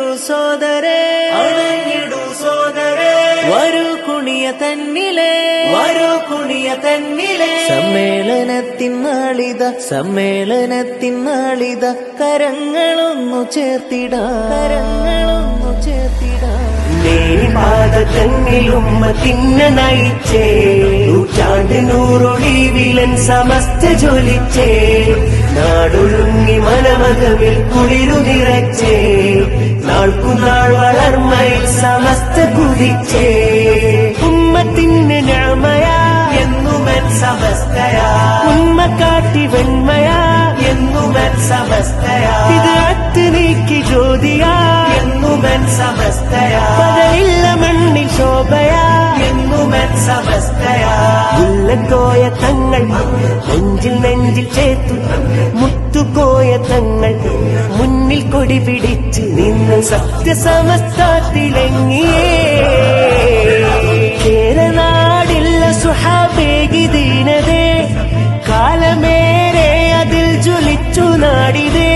അണഞ്ഞിടു സോദരേ, അണഞ്ഞിടു സോദരേ, വരൂ കുണിയ തന്നിലെ, വരൂ കുണിയ തന്നിലെ. സമ്മേളനത്തിൻ നാളിത, സമ്മേളനത്തിൻ നാളിത, കരങ്ങളൊന്നു ചേർത്തിടാം, കരങ്ങളൊന്നു ചേർത്തിടാം. നേരിപാത തന്നിലുമ്മത്തിന്നെ നയിച്ചേ, നൂറ്റാണ്ട് നൂറൊളിവിലൻ സമസ്ത ജ്വലിച്ചേ, നാടൊഴുങ്ങി മനമകമിൽ കുളിരു നിറച്ചേ, നാൾക്കുനാൾ വളർമ്മയിൽ സമസ്ത കുതിച്ചേ. ഉമ്മത്തിന് ഞാമയാ എന്നുമൻ സമസ്തയാ, ഉമ്മ കാട്ടി വെണ്മയാ എന്നുമൻ സമസ്തയാ, ഇത് അത്ത് നീക്കി ജ്യോതിയാ എന്നുമൻ സമസ്തയാ, പകലില്ല മണ്ണിൽ ശോഭയാ എന്നുമൻ സമസ്തയാ. മുല്ലക്കോയ തങ്ങൾ നെഞ്ചിൽ നെഞ്ചിൽ ചേർത്തു, മുത്തുകോയ തങ്ങൾ മുന്നിൽ കൊടി പിടിച്ച് നിന്ന് സത്യസമസ്തത്തിലെങ്ങിയേ. കേരനാടില്ല സുഹാബേകി ദീനതേ, കാലമേറെ അതിൽ ജ്വലിച്ചു നാടിതേ.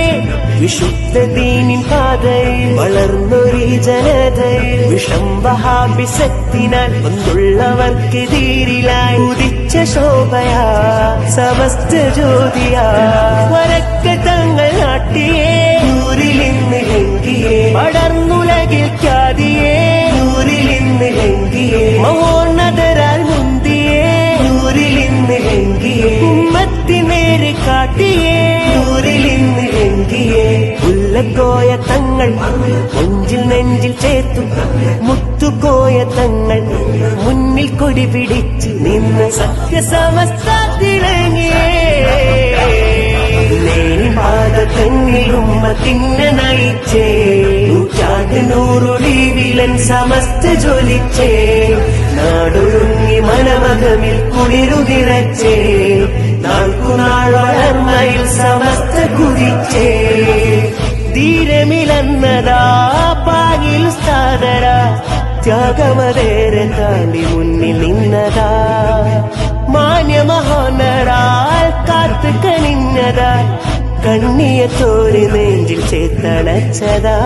വിശുദ്ധ ദീനിൻ പാതയിൽ വളർന്നൊരീ ജനതയിൽ വിഷം വഹാബിസത്തിനാൽ ഒന്നുള്ളവർക്കെതിരിലായി ഉദിച്ച ശോഭയാ സമസ്ത ജ്യോതിയാ. വരക്ക തങ്ങൾ നാട്ടിയേ നൂറിലിന്ന് ലംഘിയേ, പടർന്നുലകിൽ ഖ്യാതിയേ നൂറിലിന്ന് ലംഘിയേ, മഹോന്നതരാൽ മുന്തിയേ നൂറിലിന്ന് ലംഘിയേ, ഉമ്മത്തിനേര് കാട്ടിയേ നൂറിലിന്ന് ലംഘിയേ. മുല്ലക്കോയ തങ്ങൾ നെഞ്ചിൽ നെഞ്ചിൽ ചേർത്തു, മുത്തുകോയ തങ്ങൾ മുന്നിൽ കൊടി പിടിച്ച് നിന്ന് സത്യസമസ്തത്തിലങ്ങിയേ. നേരിപാത തന്നിലുമ്മത്തിന്നെ നയിച്ചേ, നൂറ്റാണ്ട് നൂറൊളിവിലൻ സമസ്ത ജ്വലിച്ചേ, നാടൊഴുങ്ങി മനമകമിൽ കുളിരു നിറച്ചേ, നാൾക്കുനാൾ വളർമ്മയിൽ സമസ്ത കുതിച്ചേ. ധീരമിലന്നതാ പാകിൽ സ്ഥാതര, ത്യാഗമതേരെ താണ്ടി മുന്നിൽ നിന്നതാ, മാന്യമഹോന്നരാൽ കാത്തു കണിഞ്ഞതാ, കണ്ണിയത്തോര് നെഞ്ചിൽ ചേത്തണച്ചതാ.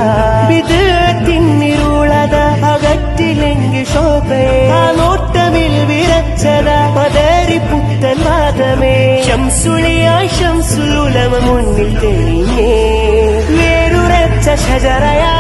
വിധത്തിന്നിരുളത അകറ്റിലെങ്കിൽ ശോഭയെ, ആ നോട്ടമിൽ വിറച്ചതാ പതറി പുത്തൻ വാദമേ. ശംസുളിയായി ശംസുലുലമ മുന്നിൽ തെളിഞ്ഞേ, വേരുറച്ച ഷജറയാ